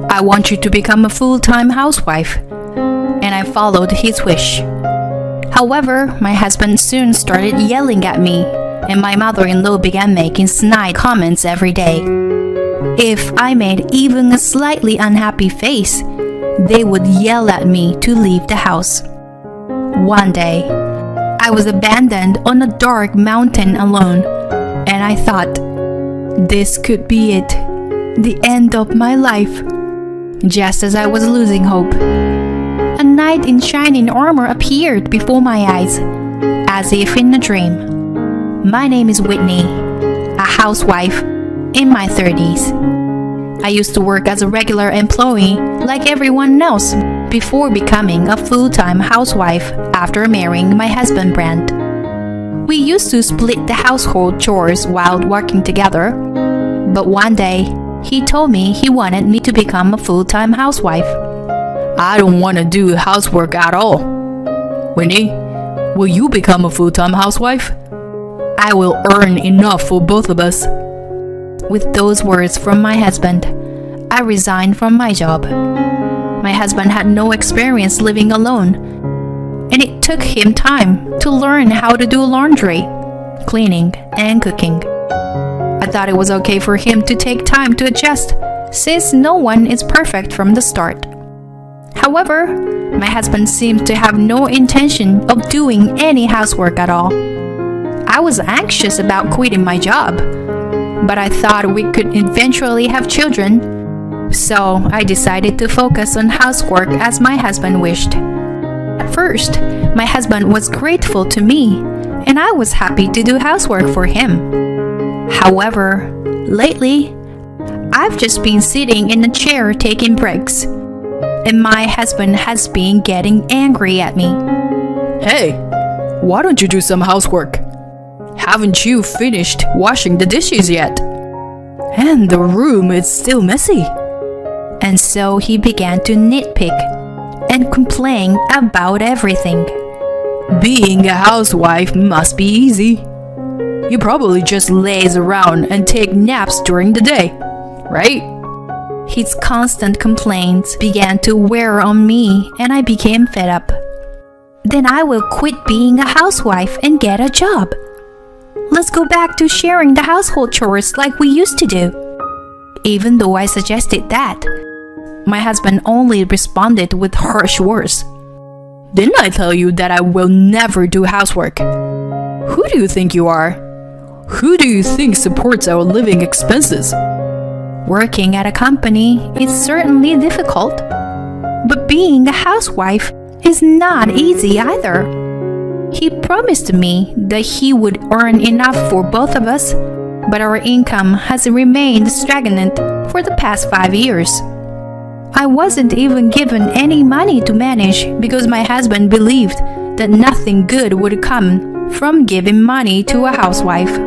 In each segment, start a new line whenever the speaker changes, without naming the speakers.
I want you to become a full-time housewife. And I followed his wish. However, my husband soon started yelling at me, and my mother-in-law began making snide comments every day. If I made even a slightly unhappy face, they would yell at me to leave the house. One day, I was abandoned on a dark mountain alone, and I thought, this could be it, the end of my life. Just as I was losing hope, a knight in shining armor appeared before my eyes, as if in a dream. My name is Whitney, a housewife in my 30s. I used to work as a regular employee like everyone else before becoming a full-time housewife after marrying my husband Brent. We used to split the household chores while working together, but one day he told me he wanted me to become a full-time housewife. I don't want to do housework at all. Whitney, will you become a full-time housewife? I will earn enough for both of us. With those words from my husband, I resigned from my job. My husband had no experience living alone, and it took him time to learn how to do laundry, cleaning, and cooking. I thought it was okay for him to take time to adjust, since no one is perfect from the start. However, my husband seemed to have no intention of doing any housework at all. I was anxious about quitting my job, but I thought we could eventually have children, so I decided to focus on housework as my husband wished. At first, my husband was grateful to me, and I was happy to do housework for him. However, lately, I've just been sitting in a chair taking breaks, and my husband has been getting angry at me.
Hey, why don't you do some housework? Haven't you finished washing the dishes yet? And the room is still messy.
And so he began to nitpick and complain about everything.
Being a housewife must be easy. You probably just laze around and take naps during the day, right?
His constant complaints began to wear on me, and I became fed up. Then I will quit being a housewife and get a job. Let's go back to sharing the household chores like we used to do. Even though I suggested that, my husband only responded with harsh words.
Didn't I tell you that I will never do housework? Who do you think you are? Who do you think supports our living expenses?
Working at a company is certainly difficult, but being a housewife is not easy either. He promised me that he would earn enough for both of us, but our income has remained stagnant for the past 5 years. I wasn't even given any money to manage because my husband believed that nothing good would come from giving money to a housewife.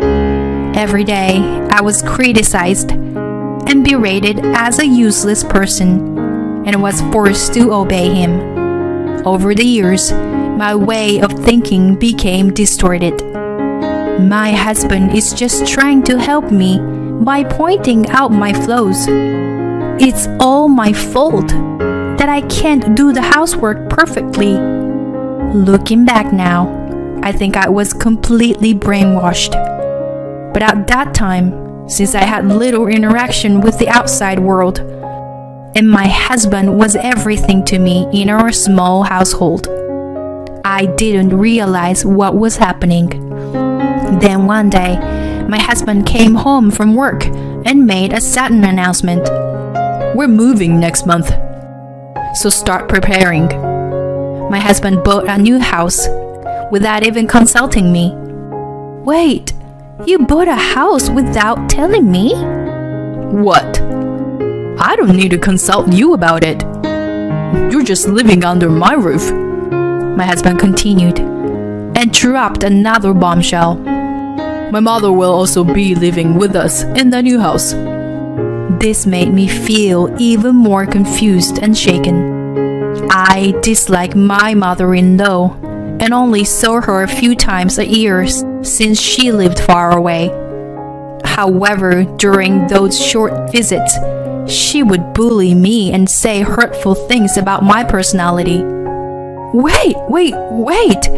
Every day, I was criticized and berated as a useless person, and was forced to obey him. Over the years, my way of thinking became distorted. My husband is just trying to help me by pointing out my flaws. It's all my fault that I can't do the housework perfectly. Looking back now, I think I was completely brainwashed. But at that time, since I had little interaction with the outside world, and my husband was everything to me in our small household, I didn't realize what was happening. Then one day, my husband came home from work and made a sudden announcement.
We're moving next month, so start preparing.
My husband bought a new house without even consulting me. Wait, you bought a house without telling me?
What? I don't need to consult you about it. You're just living under my roof.
My husband continued, and dropped another bombshell.
My mother will also be living with us in the new house.
This made me feel even more confused and shaken. I dislike my mother-in-law and only saw her a few times a year since she lived far away. However, during those short visits, She would bully me and say hurtful things about my personality. Wait!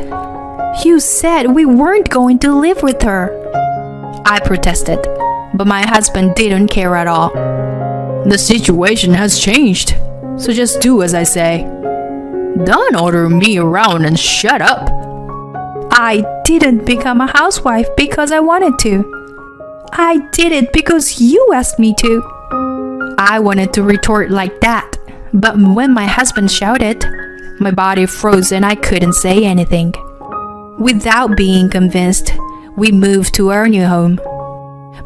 You said we weren't going to live with her. I protested, but my husband didn't care at all.
The situation has changed, so just do as I say. Don't order me around and shut up.
I didn't become a housewife because I wanted to. I did it because you asked me to. I wanted to retort like that, but when my husband shouted, my body froze and I couldn't say anything. Without being convinced, we moved to our new home.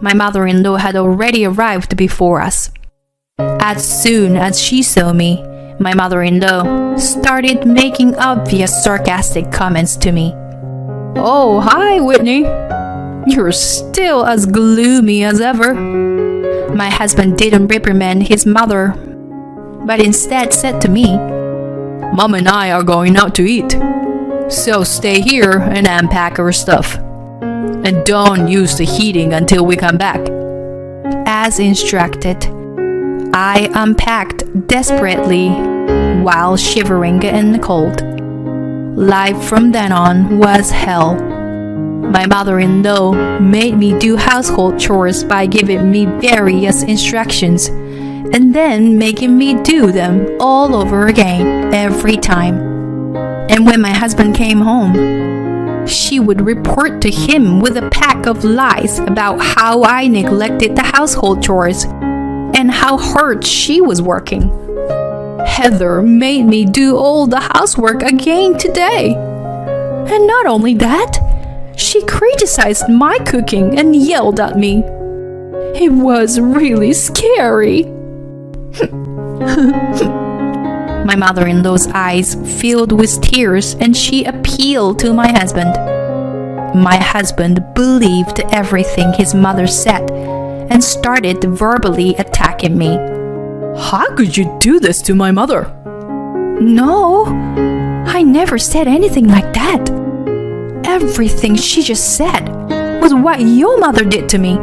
My mother-in-law had already arrived before us. As soon as she saw me, my mother-in-law started making obvious sarcastic comments to me.
Oh, hi, Whitney. You're still as gloomy as ever.
My husband didn't reprimand his mother, but instead said to me,
Mom and I are going out to eat, so stay here and unpack our stuff. And don't use the heating until we come back.
As instructed, I unpacked desperately while shivering in the cold. Life from then on was hell. My mother-in-law made me do household chores by giving me various instructions and then making me do them all over again every time. And when my husband came home, she would report to him with a pack of lies about how I neglected the household chores and how hard she was working. Heather made me do all the housework again today. And not only that, she criticized my cooking and yelled at me. It was really scary. My mother-in-law's eyes filled with tears and she appealed to my husband. My husband believed everything his mother said and started verbally attacking me.
How could you do this to my mother?
No, I never said anything like that. Everything she just said was what your mother did to me.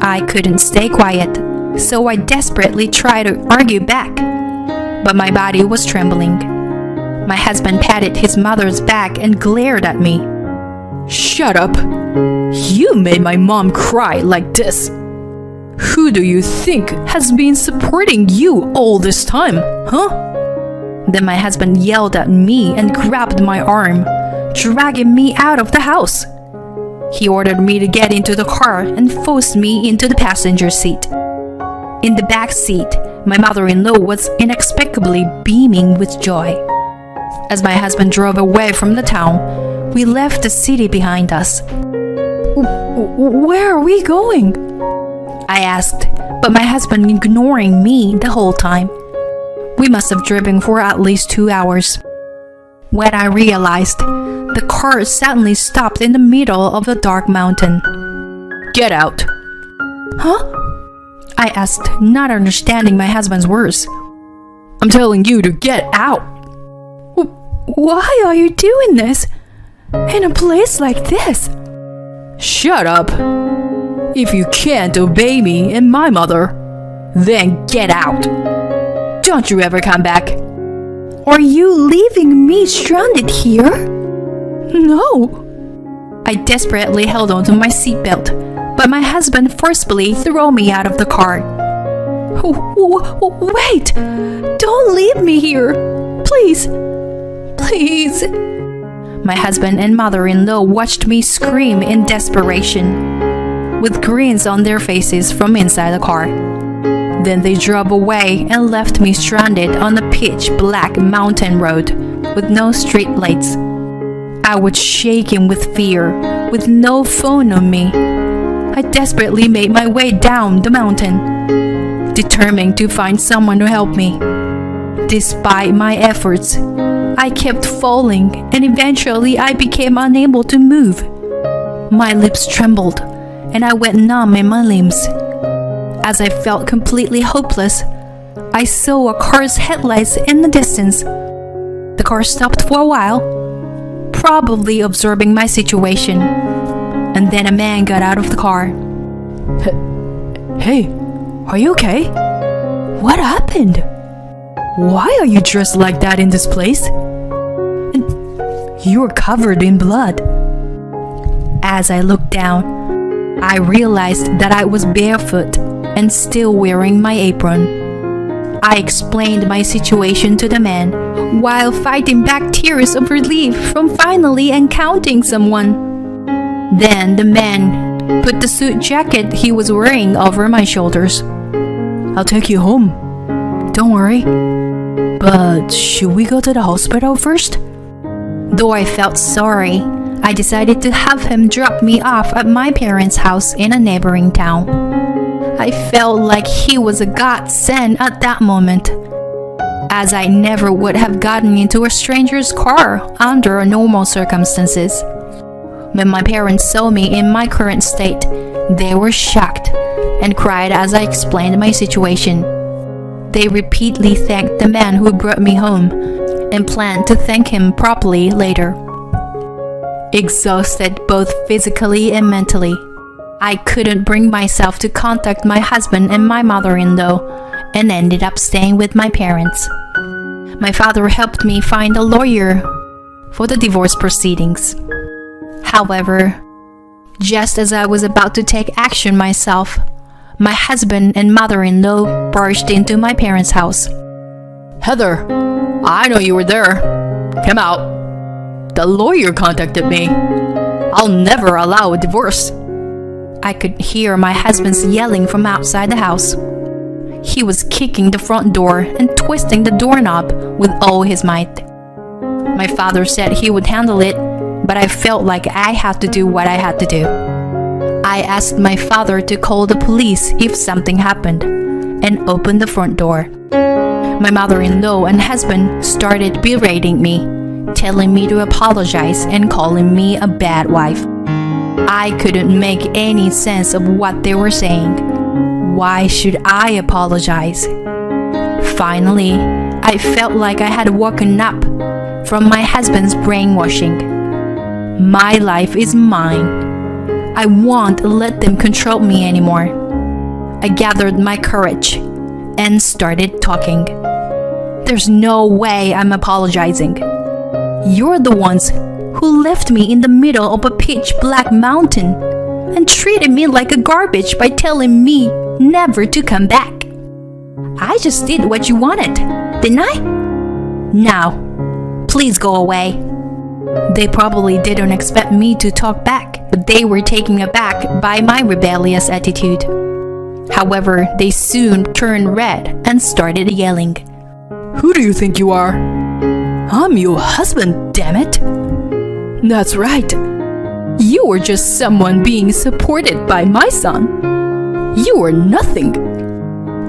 I couldn't stay quiet, so I desperately tried to argue back, but my body was trembling. My husband patted his mother's back and glared at me.
Shut up! You made my mom cry like this. Who do you think has been supporting you all this time, huh?
Then my husband yelled at me and grabbed my arm, dragging me out of the house. He ordered me to get into the car and forced me into the passenger seat. In the back seat, my mother-in-law was inexplicably beaming with joy. As my husband drove away from the town, we left the city behind us.
Where are we going?
I asked, but my husband ignoring me the whole time. We must have driven for at least 2 hours. When I realized, the car suddenly stopped in the middle of a dark mountain.
Get out.
Huh? I asked, not understanding my husband's words.
I'm telling you to get out.
Why are you doing this? In a place like this?
Shut up. If you can't obey me and my mother, then get out. Don't you ever come back.
Are you leaving me stranded here?
No.
I desperately held onto my seatbelt, but my husband forcefully threw me out of the car. Wait! Don't leave me here! Please! Please! My husband and mother-in-law watched me scream in desperation, with grins on their faces from inside the car. Then they drove away and left me stranded on a pitch-black mountain road with no street lights. I was shaking with fear, with no phone on me. I desperately made my way down the mountain, determined to find someone to help me. Despite my efforts, I kept falling and eventually I became unable to move. My lips trembled and I went numb in my limbs. As I felt completely hopeless, I saw a car's headlights in the distance. The car stopped for a while, probably observing my situation, and then a man got out of the car.
Hey, are you okay? What happened? Why are you dressed like that in this place? And you're covered in blood.
As I looked down, I realized that I was barefoot and still wearing my apron. I explained my situation to the man while fighting back tears of relief from finally encountering someone. Then the man put the suit jacket he was wearing over my shoulders.
I'll take you home. Don't worry. But should we go to the hospital first?
Though I felt sorry, I decided to have him drop me off at my parents' house in a neighboring town. I felt like he was a godsend at that moment, as I never would have gotten into a stranger's car under normal circumstances. When my parents saw me in my current state, they were shocked and cried as I explained my situation. They repeatedly thanked the man who brought me home and planned to thank him properly later. Exhausted both physically and mentally, I couldn't bring myself to contact my husband and my mother-in-law and ended up staying with my parents. My father helped me find a lawyer for the divorce proceedings. However, just as I was about to take action myself, my husband and mother-in-law barged into my parents' house.
Heather, I know you were there. Come out. The lawyer contacted me. I'll never allow a divorce.
I could hear my husband's yelling from outside the house. He was kicking the front door and twisting the doorknob with all his might. My father said he would handle it, but I felt like I had to do what I had to do. I asked my father to call the police if something happened and opened the front door. My mother-in-law and husband started berating me, telling me to apologize and calling me a bad wife. I couldn't make any sense of what they were saying. Why should I apologize? Finally, I felt like I had woken up from my husband's brainwashing. My life is mine. I won't let them control me anymore. I gathered my courage and started talking. There's no way I'm apologizing. You're the ones who left me in the middle of a pitch black mountain and treated me like a garbage by telling me never to come back. I just did what you wanted, didn't I? Now, please go away. They probably didn't expect me to talk back, but they were taken aback by my rebellious attitude. However, they soon turned red and started yelling.
Who do you think you are? I'm your husband, damn it. That's right. You were just someone being supported by my son. You were nothing.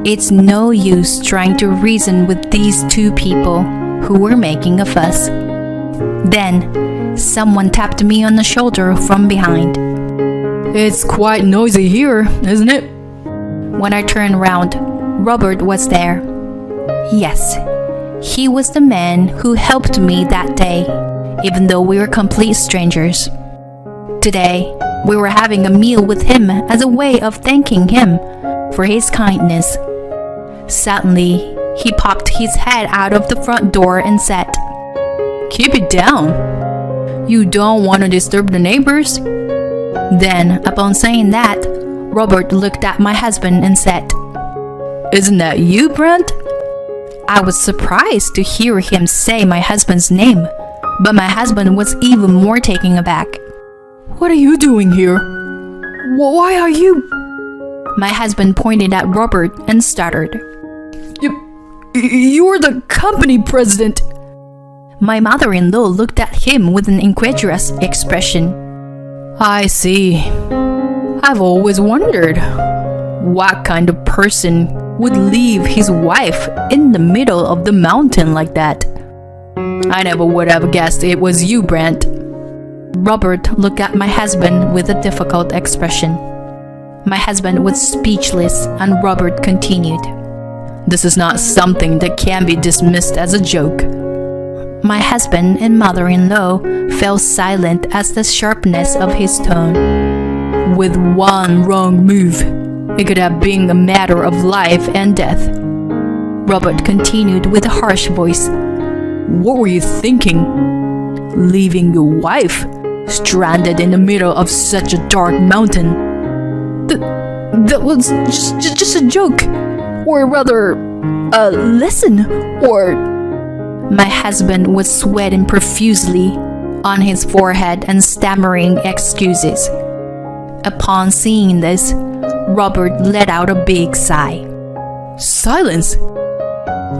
It's no use trying to reason with these two people who were making a fuss. Then, someone tapped me on the shoulder from behind.
It's quite noisy here, isn't it?
When I turned around, Robert was there. Yes, he was the man who helped me that day, even though we were complete strangers. Today, we were having a meal with him as a way of thanking him for his kindness. Suddenly, he popped his head out of the front door and said,
"Keep it down. You don't want to disturb the neighbors."
Then, upon saying that, Robert looked at my husband and said,
"Isn't that you, Brent?"
I was surprised to hear him say my husband's name, but my husband was even more taken aback.
"What are you doing here? Why are you?"
My husband pointed at Robert and stuttered.
You're the company president."
My mother-in-law looked at him with an incredulous expression.
I see. I've always wondered what kind of person would leave his wife in the middle of the mountain like that. I never would have guessed it was you, Brent.
Robert looked at my husband with a difficult expression. My husband was speechless and Robert continued.
This is not something that can be dismissed as a joke.
My husband and mother-in-law fell silent at the sharpness of his tone.
With one wrong move, it could have been a matter of life and death. Robert continued with a harsh voice. What were you thinking? Leaving your wife stranded in the middle of such a dark mountain? That was just a joke. Or rather, a lesson, or... My husband was sweating profusely on his forehead and stammering excuses. Upon seeing this, Robert let out a big sigh. Silence!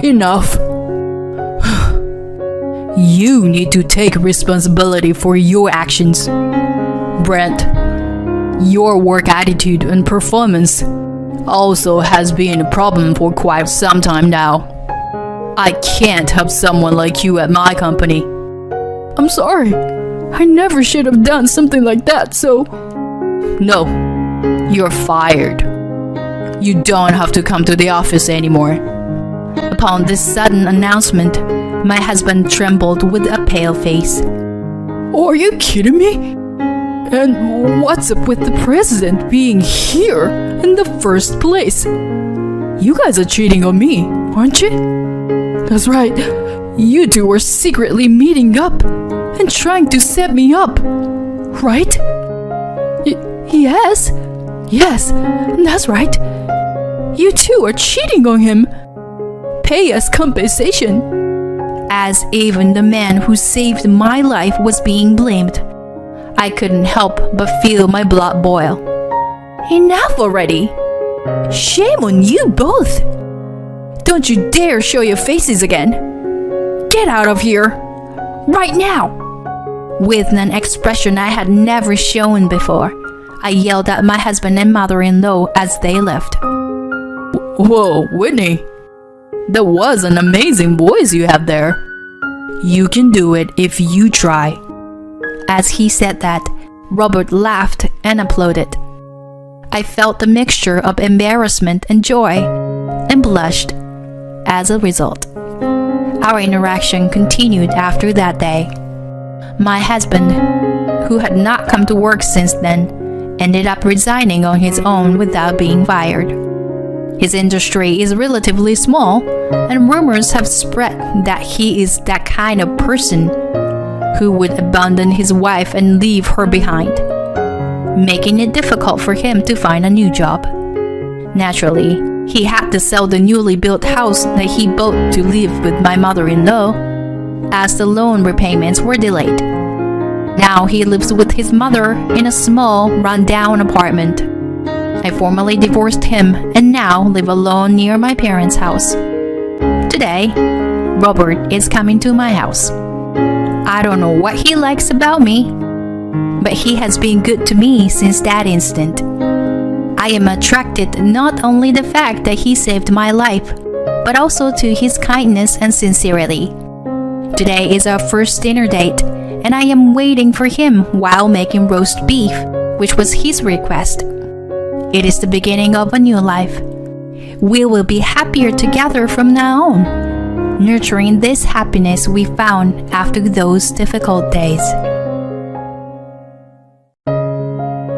Enough! You need to take responsibility for your actions. Brent, your work attitude and performance also has been a problem for quite some time now. I can't have someone like you at my company. I'm sorry. I never should have done something like that, so... No, you're fired. You don't have to come to the office anymore. Upon this sudden announcement, my husband trembled with a pale face. Are you kidding me? And what's up with the president being here in the first place? You guys are cheating on me, aren't you? That's right. You two were secretly meeting up and trying to set me up, right? Yes, that's right. You two are cheating on him. Pay us compensation. As even the man who saved my life was being blamed, I couldn't help but feel my blood boil. Enough already! Shame on you both! Don't you dare show your faces again! Get out of here! Right now! With an expression I had never shown before, I yelled at my husband and mother-in-law as they left. Whoa, Whitney! That was an amazing voice you have there. You can do it if you try. As he said that, Robert laughed and applauded. I felt a mixture of embarrassment and joy, and blushed. As a result, our interaction continued after that day. My husband, who had not come to work since then, ended up resigning on his own without being fired. His industry is relatively small, and rumors have spread that he is that kind of person who would abandon his wife and leave her behind, making it difficult for him to find a new job. Naturally, he had to sell the newly built house that he bought to live with my mother-in-law, as the loan repayments were delayed. Now he lives with his mother in a small, run-down apartment. I formally divorced him and now live alone near my parents' house. Today, Robert is coming to my house. I don't know what he likes about me, but he has been good to me since that instant. I am attracted not only the fact that he saved my life, but also to his kindness and sincerity. Today is our first dinner date, and I am waiting for him while making roast beef, which was his request. It is the beginning of a new life. We will be happier together from now on, nurturing this happiness we found after those difficult days.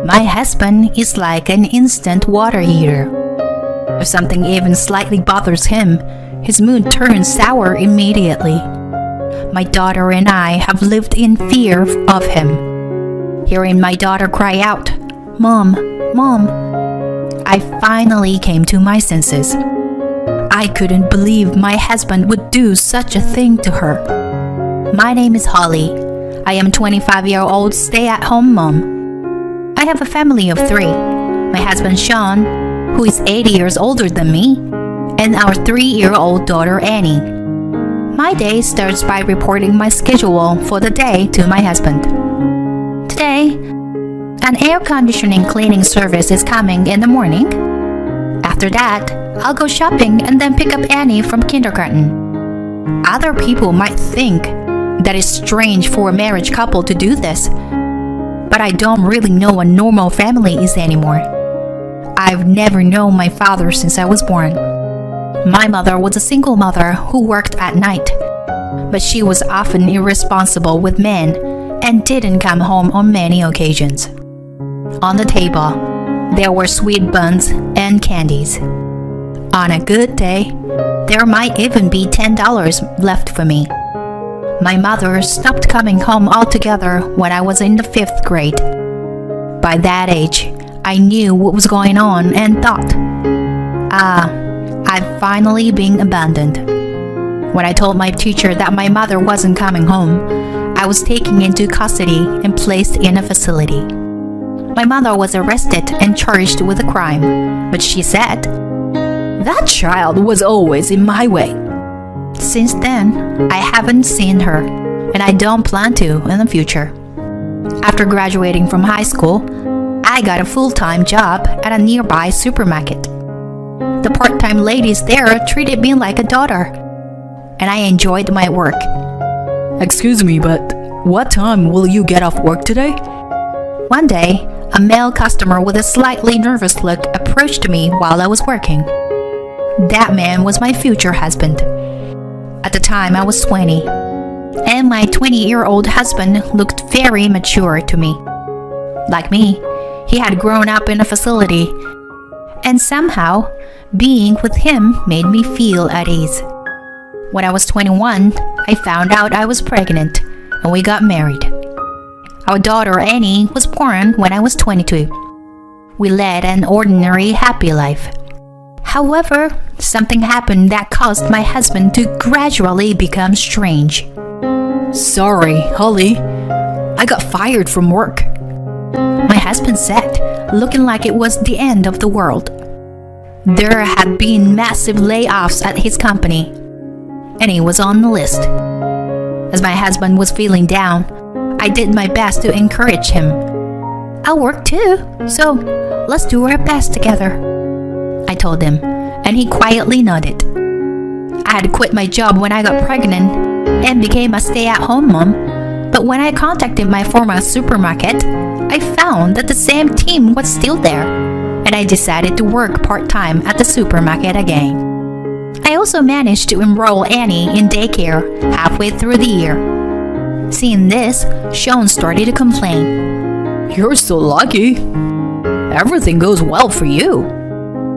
My husband is like an instant water heater. If something even slightly bothers him, his mood turns sour immediately. My daughter and I have lived in fear of him. Hearing my daughter cry out, "Mom, Mom," I finally came to my senses. I couldn't believe my husband would do such a thing to her. My name is Holly. I am a 25-year-old stay-at-home mom. I have a family of 3. My husband Sean, who is 80 years older than me, and our 3-year-old daughter Annie. My day starts by reporting my schedule for the day to my husband. Today, an air conditioning cleaning service is coming in the morning. After that, I'll go shopping and then pick up Annie from kindergarten. Other people might think that it's strange for a married couple to do this, but I don't really know what normal family is anymore. I've never known my father since I was born. My mother was a single mother who worked at night, but she was often irresponsible with men and didn't come home on many occasions. On the table, there were sweet buns and candies.
On a good day, there might even be $10 left for me. My mother stopped coming home altogether when I was in the 5th grade. By that age, I knew what was going on and thought, I've finally been abandoned. When I told my teacher that my mother wasn't coming home, I was taken into custody and placed in a facility. My mother was arrested and charged with a crime, but she said,
"That child was always in my way."
Since then, I haven't seen her, and I don't plan to in the future. After graduating from high school, I got a full-time job at a nearby supermarket. The part-time ladies there treated me like a daughter, and I enjoyed my work.
Excuse me, but what time will you get off work today?
One day, a male customer with a slightly nervous look approached me while I was working. That man was my future husband. At the time, I was 20, and my 20-year-old husband looked very mature to me. Like me, he had grown up in a facility, and somehow, being with him made me feel at ease. When I was 21, I found out I was pregnant, and we got married. Our daughter Annie was born when I was 22. We led an ordinary, happy life. However, something happened that caused my husband to gradually become strange.
Sorry, Holly. I got fired from work.
My husband said, looking like it was the end of the world. There had been massive layoffs at his company, and he was on the list. As my husband was feeling down, I did my best to encourage him. I'll work too, so let's do our best together, I told him, and he quietly nodded. I had quit my job when I got pregnant and became a stay-at-home mom, but when I contacted my former supermarket, I found that the same team was still there, and I decided to work part-time at the supermarket again. I also managed to enroll Annie in daycare halfway through the year. Seeing this, Sean started to complain.
You're so lucky. Everything goes well for you.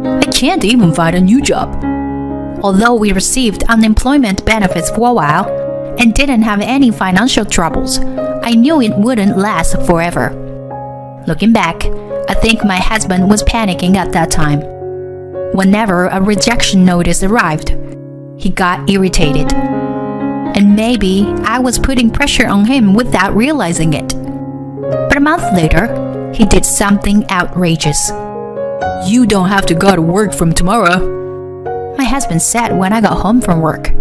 I can't even find a new job.
Although we received unemployment benefits for a while and didn't have any financial troubles, I knew it wouldn't last forever. Looking back, I think my husband was panicking at that time. Whenever a rejection notice arrived, he got irritated. And maybe I was putting pressure on him without realizing it. But a month later, he did something outrageous.
You don't have to go to work from tomorrow,
my husband said when I got home from work.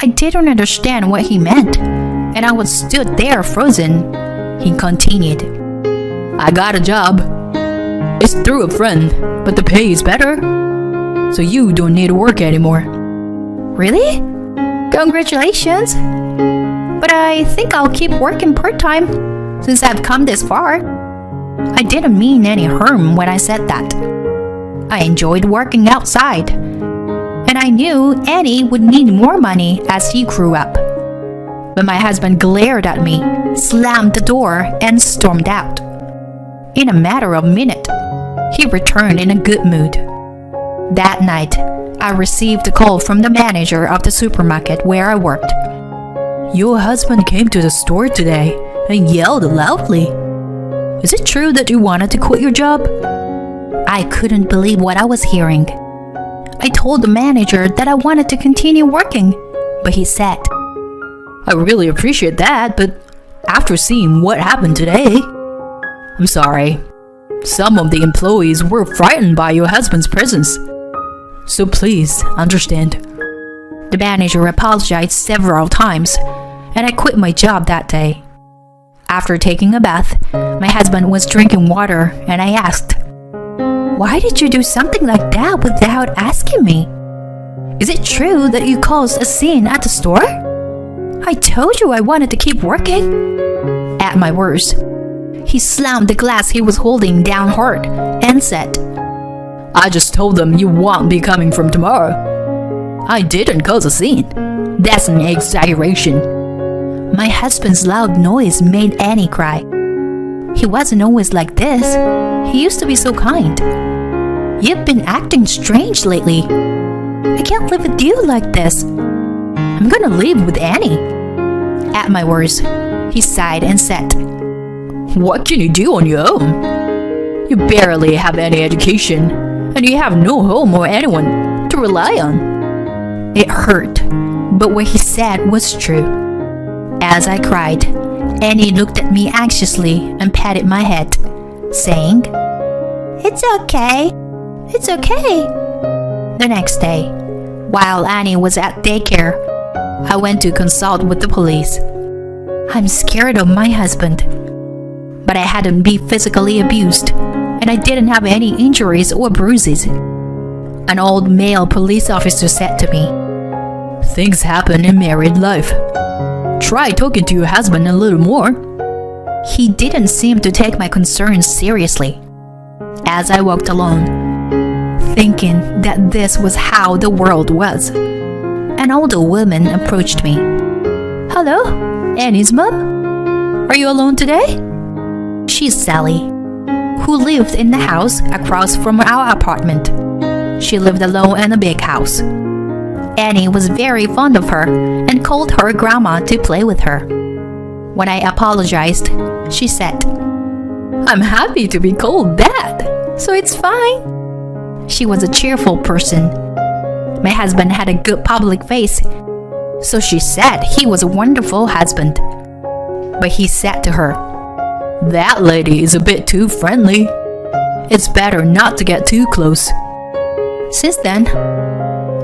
I didn't understand what he meant, and I was stood there frozen. He continued.
I got a job. It's through a friend, but the pay is better, so you don't need to work anymore.
Really? Congratulations! But I think I'll keep working part-time since I've come this far. I didn't mean any harm when I said that. I enjoyed working outside, and I knew Annie would need more money as he grew up. But my husband glared at me, slammed the door, and stormed out. In a matter of minutes, he returned in a good mood. That night, I received a call from the manager of the supermarket where I worked.
Your husband came to the store today and yelled loudly. Is it true that you wanted to quit your job?
I couldn't believe what I was hearing. I told the manager that I wanted to continue working, but he said,
I really appreciate that, but after seeing what happened today, I'm sorry. Some of the employees were frightened by your husband's presence. So please understand.
The manager apologized several times, and I quit my job that day. After taking a bath, my husband was drinking water, and I asked, Why did you do something like that without asking me? Is it true that you caused a scene at the store? I told you I wanted to keep working. At my words, he slammed the glass he was holding down hard and said,
I just told them you won't be coming from tomorrow. I didn't cause a scene. That's an exaggeration.
My husband's loud noise made Annie cry. He wasn't always like this. He used to be so kind. You've been acting strange lately. I can't live with you like this. I'm gonna live with Annie." At my words, he sighed and said,
What can you do on your own? You barely have any education, and you have no home or anyone to rely on.
It hurt, but what he said was true. As I cried, Annie looked at me anxiously and patted my head, saying, "It's okay. It's okay." The next day, while Annie was at daycare, I went to consult with the police. I'm scared of my husband, but I hadn't been physically abused, and I didn't have any injuries or bruises. An old male police officer said to me,
Things happen in married life. Try talking to your husband a little more.
He didn't seem to take my concerns seriously. As I walked alone, thinking that this was how the world was, an older woman approached me. "Hello, Annie's mom? Are you alone today?" She's Sally, who lived in the house across from our apartment. She lived alone in a big house. Annie was very fond of her and called her grandma to play with her. When I apologized, she said,
I'm happy to be called that, so it's fine.
She was a cheerful person. My husband had a good public face, so she said he was a wonderful husband. But he said to her,
That lady is a bit too friendly. It's better not to get too close.
Since then,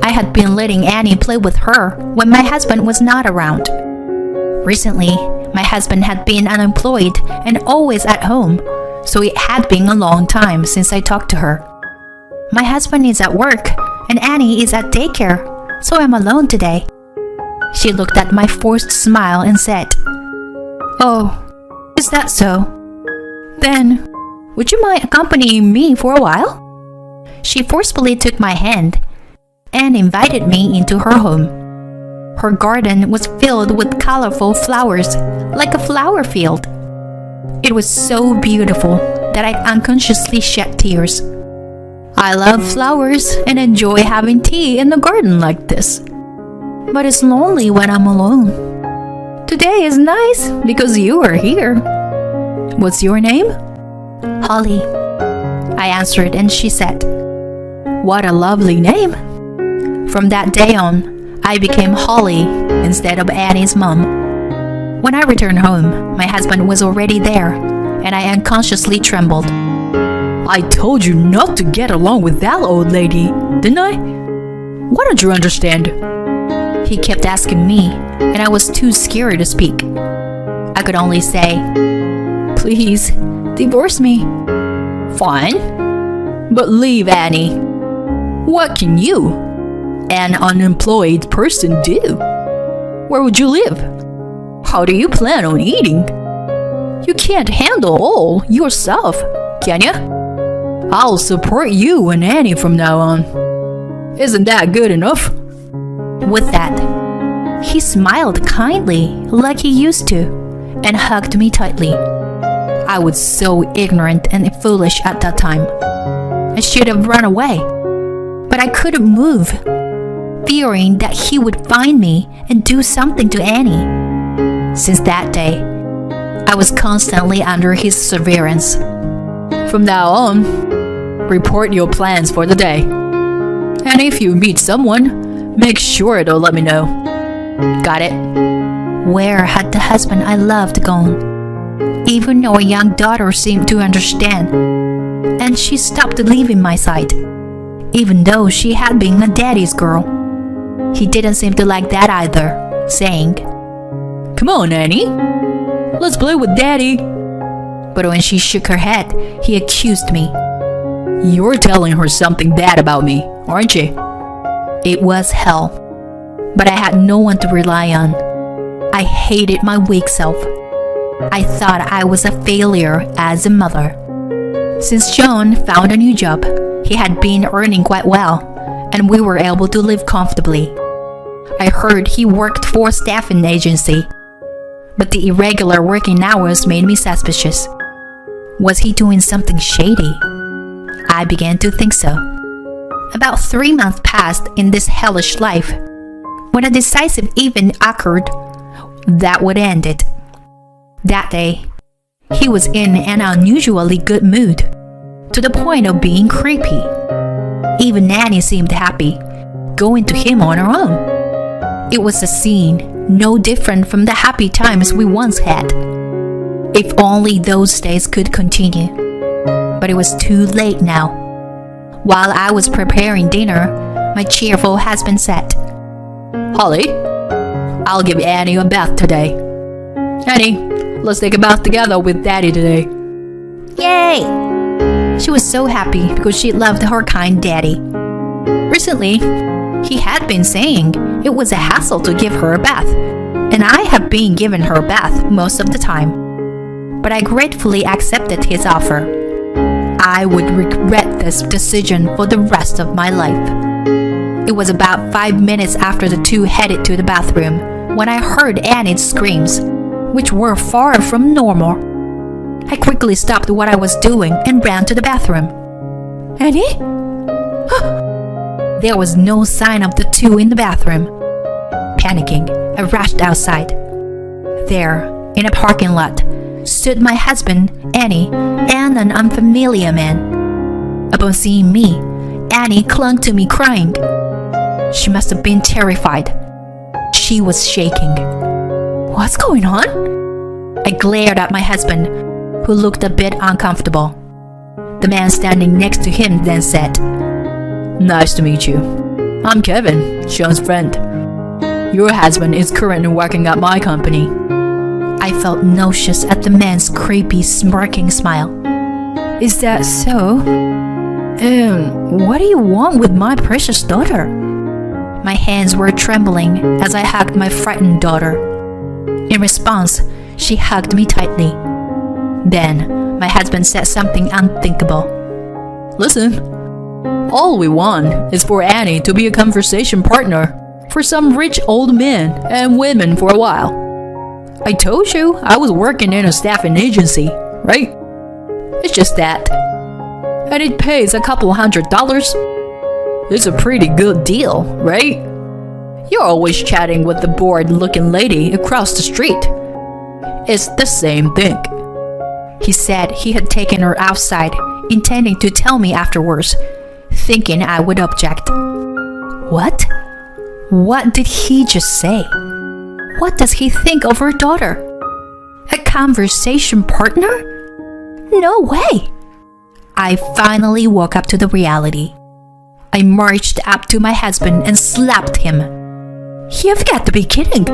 I had been letting Annie play with her when my husband was not around. Recently, my husband had been unemployed and always at home, so it had been a long time since I talked to her. My husband is at work and Annie is at daycare, so I'm alone today. She looked at my forced smile and said, "Oh, is that so? Then, would you mind accompanying me for a while?" She forcefully took my hand and invited me into her home. Her garden was filled with colorful flowers, like a flower field. It was so beautiful that I unconsciously shed tears. I love flowers and enjoy having tea in the garden like this. But it's lonely when I'm alone. Today is nice because you are here.
What's your name?
Holly, I answered, and she said,
What a lovely name.
From that day on, I became Holly instead of Annie's mom. When I returned home, my husband was already there, and I unconsciously trembled.
I told you not to get along with that old lady, didn't I? Why don't you understand?
He kept asking me, and I was too scared to speak. I could only say, "Please, divorce me."
Fine, but leave Annie. What can you, an unemployed person, do? Where would you live? How do you plan on eating? You can't handle all yourself, can you? I'll support you and Annie from now on. Isn't that good enough?
With that, he smiled kindly like he used to and hugged me tightly. I was so ignorant and foolish at that time. I should have run away, but I couldn't move, fearing that he would find me and do something to Annie. Since that day, I was constantly under his surveillance.
From now on, report your plans for the day. And if you meet someone, make sure to let me know. Got it?
Where had the husband I loved gone? Even our young daughter seemed to understand, and she stopped leaving my side, even though she had been a daddy's girl. He didn't seem to like that either, saying,
Come on, Annie. Let's play with Daddy.
But when she shook her head, he accused me.
You're telling her something bad about me, aren't you?
It was hell, but I had no one to rely on. I hated my weak self. I thought I was a failure as a mother. Since John found a new job, he had been earning quite well, and we were able to live comfortably. I heard he worked for a staffing agency, but the irregular working hours made me suspicious. Was he doing something shady? I began to think so. About 3 months passed in this hellish life when a decisive event occurred that would end it. That day, he was in an unusually good mood, to the point of being creepy. Even Nanny seemed happy, going to him on her own. It was a scene no different from the happy times we once had. If only those days could continue. But it was too late now. While I was preparing dinner, my cheerful husband said,
Holly, I'll give Annie a bath today. Annie, let's take a bath together with Daddy today.
Yay! She was so happy because she loved her kind daddy. Recently, he had been saying it was a hassle to give her a bath, and I have been giving her a bath most of the time. But I gratefully accepted his offer. I would regret this decision for the rest of my life. It was about 5 minutes after the two headed to the bathroom when I heard Annie's screams, which were far from normal. I quickly stopped what I was doing and ran to the bathroom. Annie? There was no sign of the two in the bathroom. Panicking, I rushed outside. There, in a parking lot, stood my husband, Annie, and an unfamiliar man. Upon seeing me, Annie clung to me crying. She must have been terrified. She was shaking. What's going on? I glared at my husband, who looked a bit uncomfortable. The man standing next to him then said,
Nice to meet you. I'm Kevin, Sean's friend. Your husband is currently working at my company.
I felt nauseous at the man's creepy, smirking smile. Is that so? What do you want with my precious daughter? My hands were trembling as I hugged my frightened daughter. In response, she hugged me tightly. Then, my husband said something unthinkable.
Listen, all we want is for Annie to be a conversation partner for some rich old men and women for a while. I told you I was working in a staffing agency, right? It's just that. And it pays a couple $100. It's a pretty good deal, right? You're always chatting with the bored-looking lady across the street. It's the same thing.
He said he had taken her outside, intending to tell me afterwards, thinking I would object. What? What did he just say? What does he think of her daughter? A conversation partner? No way! I finally woke up to the reality. I marched up to my husband and slapped him. You've got to be kidding!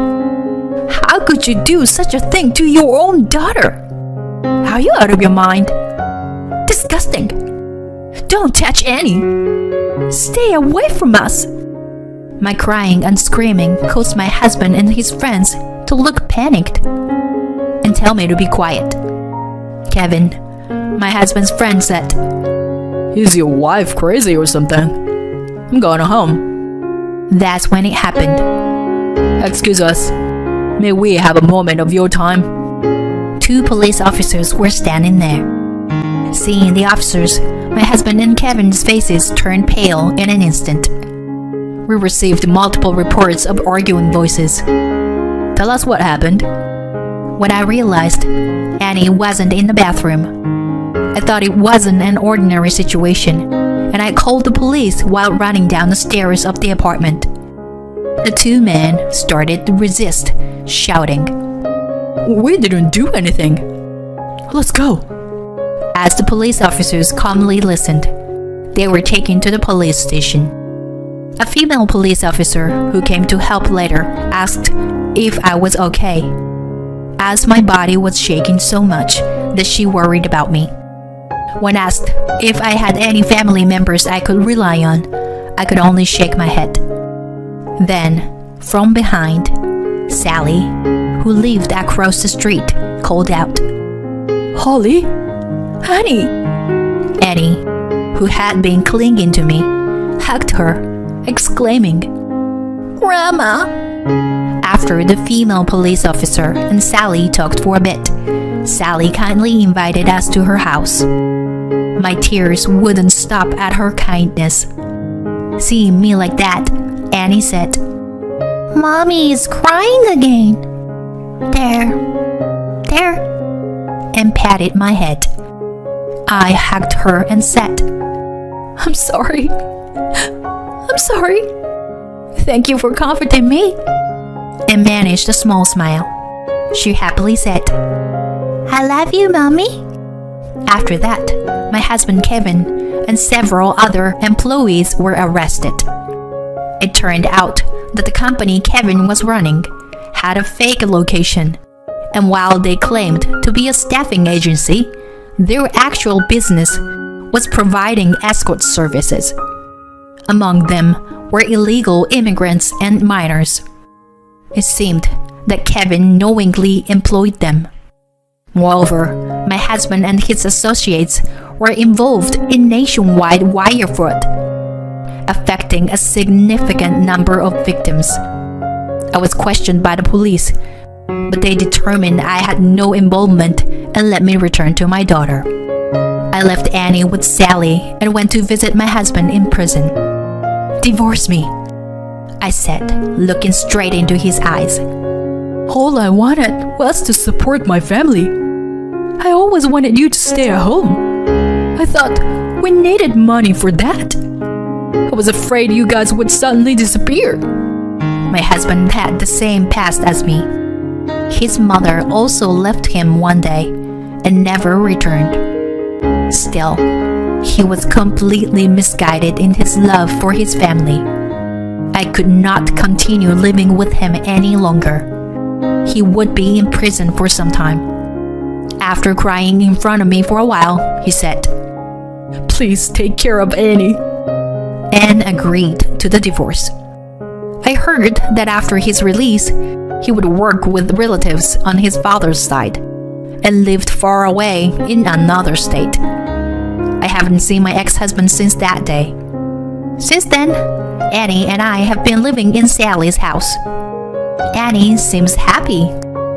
How could you do such a thing to your own daughter? Are you out of your mind? Disgusting! Don't touch Annie! Stay away from us! My crying and screaming caused my husband and his friends to look panicked and tell me to be quiet. Kevin, my husband's friend, said,
Is your wife crazy or something? I'm going home.
That's when it happened.
Excuse us. May we have a moment of your time?
2 police officers were standing there. Seeing the officers, my husband and Kevin's faces turned pale in an instant. We received multiple reports of arguing voices.
Tell us what happened.
When I realized Annie wasn't in the bathroom, I thought it wasn't an ordinary situation, and I called the police while running down the stairs of the apartment. The 2 men started to resist, shouting,
We didn't do anything. Let's go.
As the police officers calmly listened, they were taken to the police station. A female police officer who came to help later asked if I was okay, as my body was shaking so much that she worried about me. When asked if I had any family members I could rely on, I could only shake my head. Then, from behind, Sally, who lived across the street, called out,
Holly?
Honey! Annie, who had been clinging to me, hugged her, exclaiming, Grandma! After the female police officer and Sally talked for a bit, Sally kindly invited us to her house. My tears wouldn't stop at her kindness. Seeing me like that, Annie said, "Mommy is crying again." There, and patted my head. I hugged her and said,
I'm sorry. Thank you for comforting me.
and managed a small smile. She happily said, "I love you, Mommy." After that, my husband Kevin and several other employees were arrested. It turned out that the company Kevin was running had a fake location, and while they claimed to be a staffing agency, their actual business was providing escort services. Among them were illegal immigrants and minors. It seemed that Kevin knowingly employed them. Moreover, my husband and his associates were involved in nationwide wire fraud, affecting a significant number of victims. I was questioned by the police, but they determined I had no involvement and let me return to my daughter. I left Annie with Sally and went to visit my husband in prison. "Divorce me," I said, looking straight into his eyes.
All I wanted was to support my family. I always wanted you to stay at home. I thought we needed money for that. I was afraid you guys would suddenly disappear.
My husband had the same past as me. His mother also left him one day and never returned. Still, he was completely misguided in his love for his family. I could not continue living with him any longer. He would be in prison for some time. After crying in front of me for a while, he said,
Please take care of Annie.
and agreed to the divorce. I heard that after his release, he would work with relatives on his father's side and lived far away in another state. I haven't seen my ex-husband since that day. Since then, Annie and I have been living in Sally's house. Annie seems happy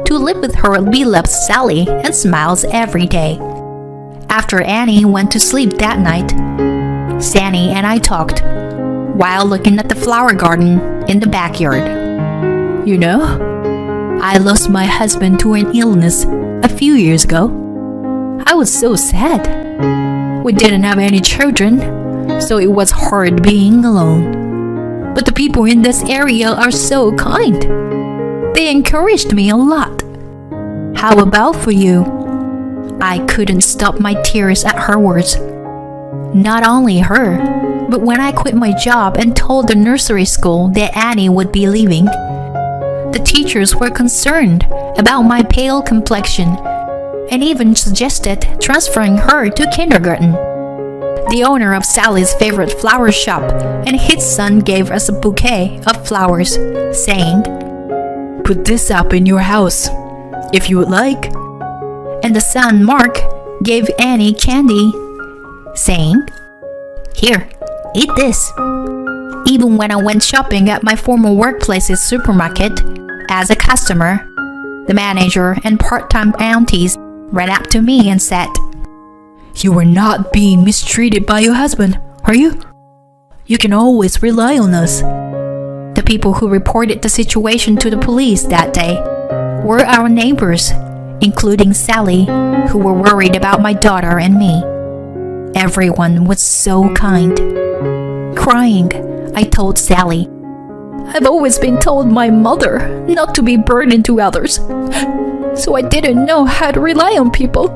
to live with her beloved Sally and smiles every day. After Annie went to sleep that night, Sandy and I talked while looking at the flower garden in the backyard.
You know, I lost my husband to an illness a few years ago. I was so sad. We didn't have any children, so it was hard being alone. But the people in this area are so kind. They encouraged me a lot. How about for you?
I couldn't stop my tears at her words. Not only her, but when I quit my job and told the nursery school that Annie would be leaving, the teachers were concerned about my pale complexion and even suggested transferring her to kindergarten. The owner of Sally's favorite flower shop and his son gave us a bouquet of flowers, saying,
Put this up in your house, if you would like.
And the son, Mark, gave Annie candy, saying, Here, eat this. Even when I went shopping at my former workplace's supermarket, as a customer, the manager and part-time aunties ran up to me and said,
You were not being mistreated by your husband, are you? You can always rely on us.
The people who reported the situation to the police that day were our neighbors, including Sally, who were worried about my daughter and me. Everyone was so kind. Crying, I told Sally,
I've always been told my mother not to be burden to others, so I didn't know how to rely on people.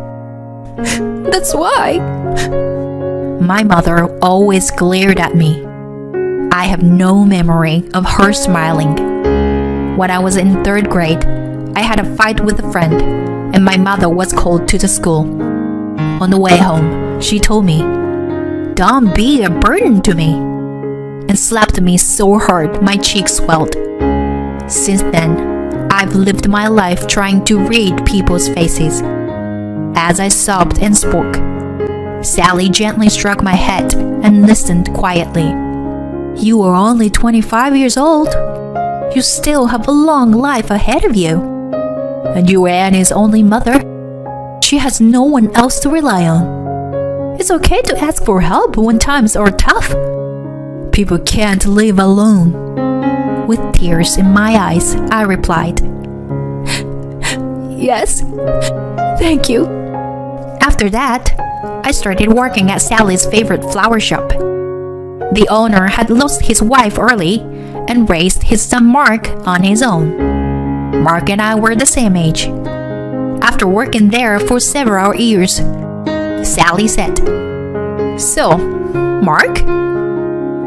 That's why.
My mother always glared at me. I have no memory of her smiling. When I was in 3rd grade, I had a fight with a friend, and my mother was called to the school. On the way home, she told me, Don't be a burden to me, and slapped me so hard my cheeks swelled. Since then, I've lived my life trying to read people's faces. As I sobbed and spoke, Sally gently stroked my head and listened quietly. You are only 25 years old. You still have a long life ahead of you. And you are Annie's only mother. She has no one else to rely on.
It's okay to ask for help when times are tough. People can't live alone.
With tears in my eyes, I replied,
Yes, thank you.
After that, I started working at Sally's favorite flower shop. The owner had lost his wife early and raised his son Mark on his own. Mark and I were the same age. After working there for several years, Sally said,
So, Mark,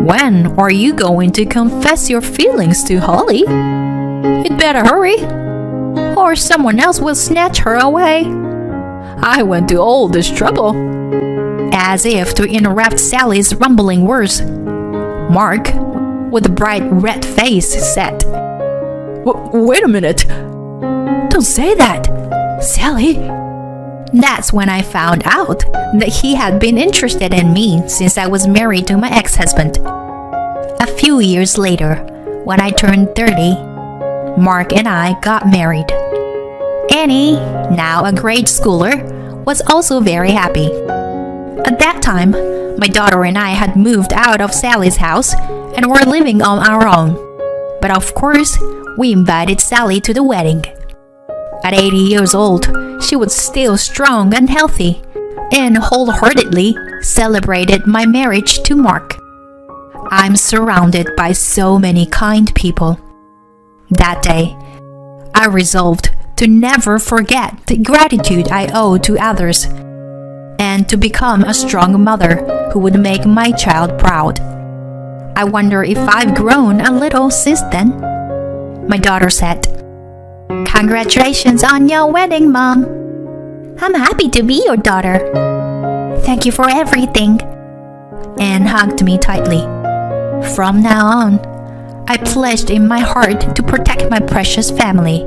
when are you going to confess your feelings to Holly? You'd better hurry, or someone else will snatch her away. I went to all this trouble.
As if to interrupt Sally's rumbling words, Mark, with a bright red face, said,
Wait a minute. Don't say that, Sally.
That's when I found out that he had been interested in me since I was married to my ex-husband. A few years later, when I turned 30, Mark and I got married. Annie, now a grade schooler, was also very happy. At that time, my daughter and I had moved out of Sally's house and were living on our own. But of course, we invited Sally to the wedding. At 80 years old, she was still strong and healthy, and wholeheartedly celebrated my marriage to Mark. I'm surrounded by so many kind people. That day, I resolved to never forget the gratitude I owe to others, and to become a strong mother who would make my child proud. I wonder if I've grown a little since then. My daughter said, "Congratulations on your wedding, Mom. I'm happy to be your daughter. Thank you for everything," and hugged me tightly. From now on, I pledged in my heart to protect my precious family